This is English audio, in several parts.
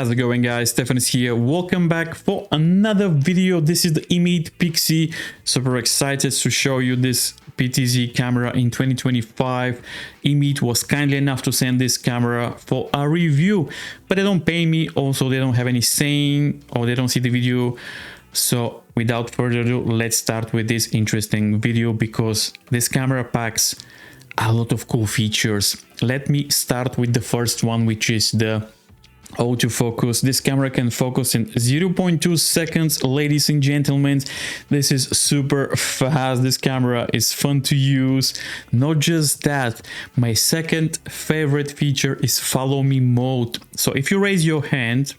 How's it going, guys? Stefan is here. Welcome back for another video. This is the EMEET PIXY. Super excited to show you this PTZ camera in 2025. EMEET was kindly enough to send this camera for a review, but they don't pay me. Also, they don't have any saying or they don't see the video. So without further ado, let's start with this interesting video because this camera packs a lot of cool features. Let me start with the first one, which is the autofocus. This camera can focus in 0.2 seconds, ladies and gentlemen. This is super fast. This camera is fun to use. Not just that, my second favorite feature is follow me mode. So if you raise your hand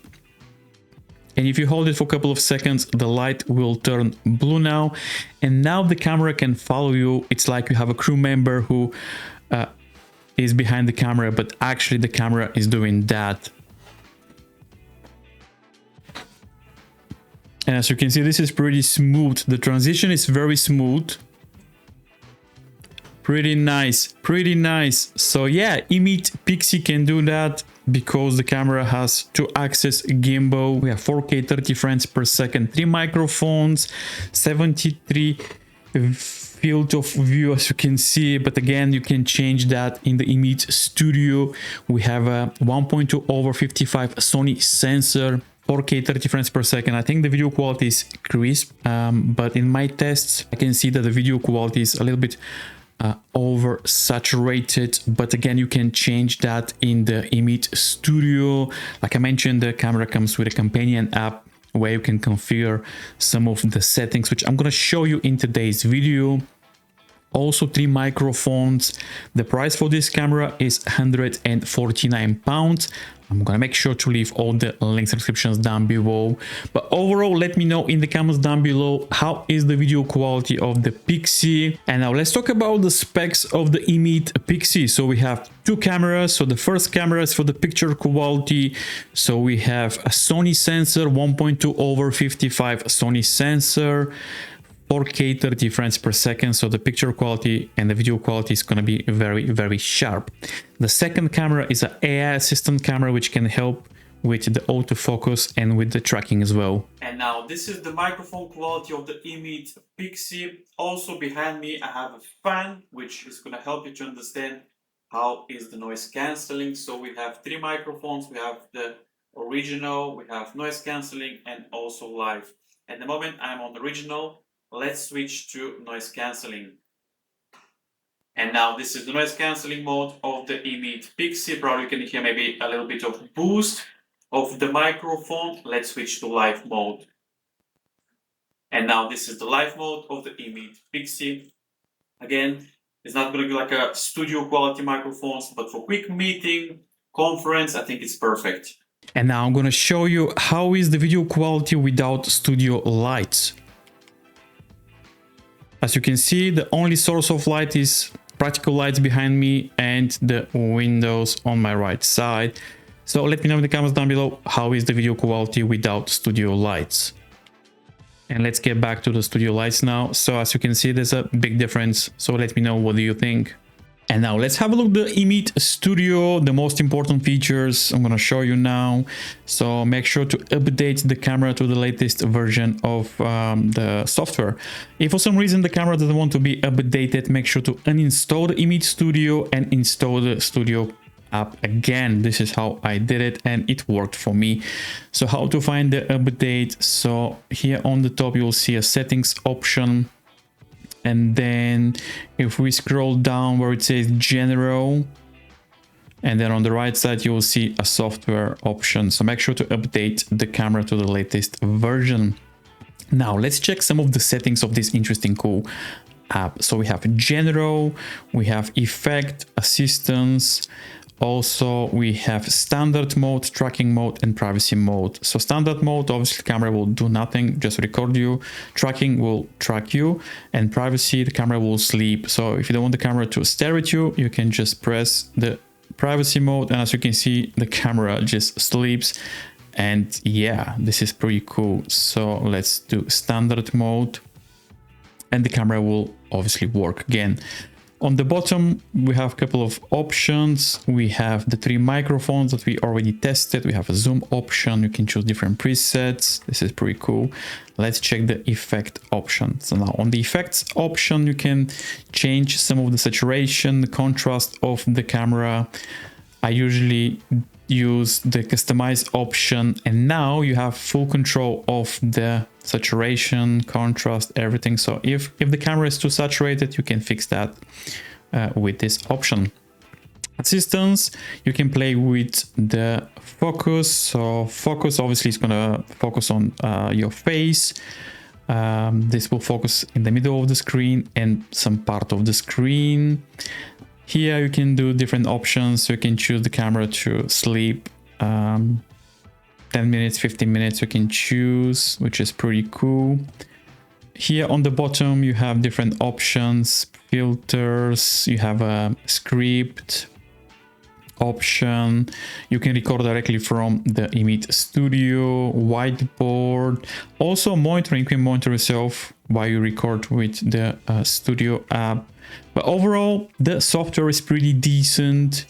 and if you hold it for a couple of seconds, the light will turn blue now, and now the camera can follow you. It's like you have a crew member who is behind the camera, but actually the camera is doing that. And as you can see, this is pretty smooth. The transition is very smooth. Pretty nice, pretty nice. So yeah, EMEET PIXY can do that because the camera has 2-axis gimbal. We have 4K 30 frames per second, 3 microphones, 73 field of view, as you can see. But again, you can change that in the EMEET Studio. We have a 1.2/55 Sony sensor, 4K 30 frames per second. I think the video quality is crisp, but in my tests I can see that the video quality is a little bit oversaturated. But again, you can change that in the EMEET Studio. Like I mentioned, the camera comes with a companion app where you can configure some of the settings, which I'm going to show you in today's video. Also 3 microphones. The price for this camera is £149. I'm gonna make sure to leave all the links and descriptions down below. But overall, let me know in the comments down below how is the video quality of the PIXY. And now let's talk about the specs of the EMEET PIXY. So we have 2 cameras. So the first camera is for the picture quality. So we have a Sony sensor, 1.2/55 Sony sensor, 4K 30 frames per second, so the picture quality and the video quality is going to be very sharp. The second camera is an AI assistant camera, which can help with the autofocus and with the tracking as well. And now this is the microphone quality of the EMEET PIXY. Also behind me I have a fan, which is going to help you to understand how is the noise cancelling. So we have 3 microphones. We have the original, we have noise cancelling, and also live. At the moment I'm on the original. Let's switch to noise cancelling. And now this is the noise cancelling mode of the EMEET PIXY. Probably you can hear maybe a little bit of boost of the microphone. Let's switch to live mode. And now this is the live mode of the EMEET PIXY. Again, it's not going to be like a studio quality microphones, but for quick meeting, conference, I think it's perfect. And now I'm going to show you how is the video quality without studio lights. As you can see, the only source of light is practical lights behind me and the windows on my right side. So let me know in the comments down below how is the video quality without studio lights. And let's get back to the studio lights now. So as you can see, there's a big difference. So let me know, what do you think? And now let's have a look at the EMEET Studio, the most important features I'm going to show you now. So make sure to update the camera to the latest version of the software. If for some reason the camera doesn't want to be updated, make sure to uninstall the EMEET Studio and install the Studio app again. This is how I did it and it worked for me. So how to find the update? So here on the top you'll see a settings option. And then if we scroll down where it says general, and then on the right side you will see a software option. So make sure to update the camera to the latest version. Now let's check some of the settings of this interesting cool app. So we have general, we have effect, assistance. Also, we have standard mode, tracking mode, and privacy mode. So standard mode, obviously the camera will do nothing, just record you. Tracking will track you, and privacy, the camera will sleep. So if you don't want the camera to stare at you, you can just press the privacy mode, and as you can see, the camera just sleeps. And yeah, this is pretty cool. So let's do standard mode, and the camera will obviously work again. On the bottom, we have a couple of options. We have the 3 microphones that we already tested. We have a zoom option. You can choose different presets. This is pretty cool. Let's check the effect option. So now on the effects option, you can change some of the saturation, the contrast of the camera. I usually use the customize option, and now you have full control of the saturation, contrast, everything. So if the camera is too saturated, you can fix that with this option. Assistance, you can play with the focus. So focus obviously is gonna focus on your face. This will focus in the middle of the screen and some part of the screen. Here you can do different options. You can choose the camera to sleep 10 minutes, 15 minutes you can choose, which is pretty cool. Here on the bottom you have different options, filters, you have a script option. You can record directly from the EMEET Studio, whiteboard. Also monitoring, you can monitor yourself while you record with the Studio app. But overall, the software is pretty decent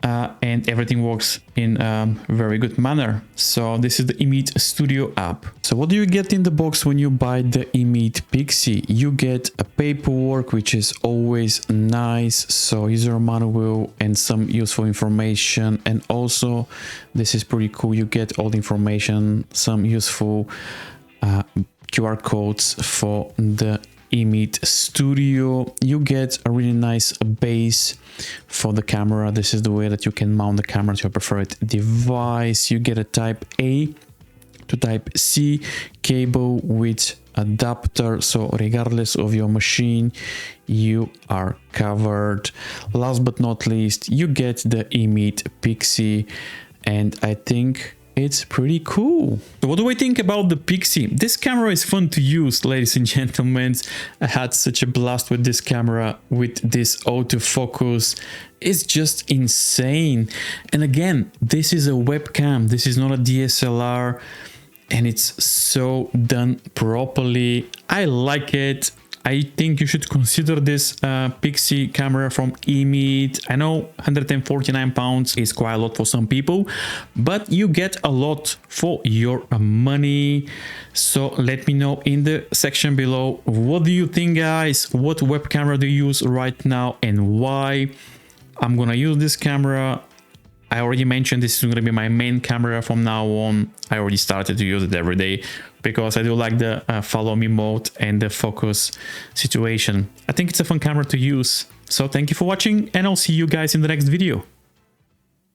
and everything works in a very good manner. So this is the EMEET Studio app. So what do you get in the box when you buy the EMEET PIXY? You get a paperwork, which is always nice. So user manual and some useful information. And also, this is pretty cool. You get all the information, some useful QR codes for the EMEET Studio. You get a really nice base for the camera. This is the way that you can mount the camera to your preferred device. You get a type A to type C cable with adapter, so regardless of your machine you are covered. Last but not least, you get the EMEET PIXY, and I think it's pretty cool. So what do I think about the PIXY? This camera is fun to use, ladies and gentlemen. I had such a blast with this camera, with this autofocus. It's just insane. And again, this is a webcam. This is not a DSLR, and it's so done properly. I like it. I think you should consider this PIXY camera from EMEET. I know £149 is quite a lot for some people, but you get a lot for your money. So let me know in the section below, what do you think, guys? What web camera do you use right now and why? I'm gonna use this camera. I already mentioned this is going to be my main camera from now on. I already started to use it every day because I do like the follow me mode and the focus situation. I think it's a fun camera to use. So thank you for watching, and I'll see you guys in the next video.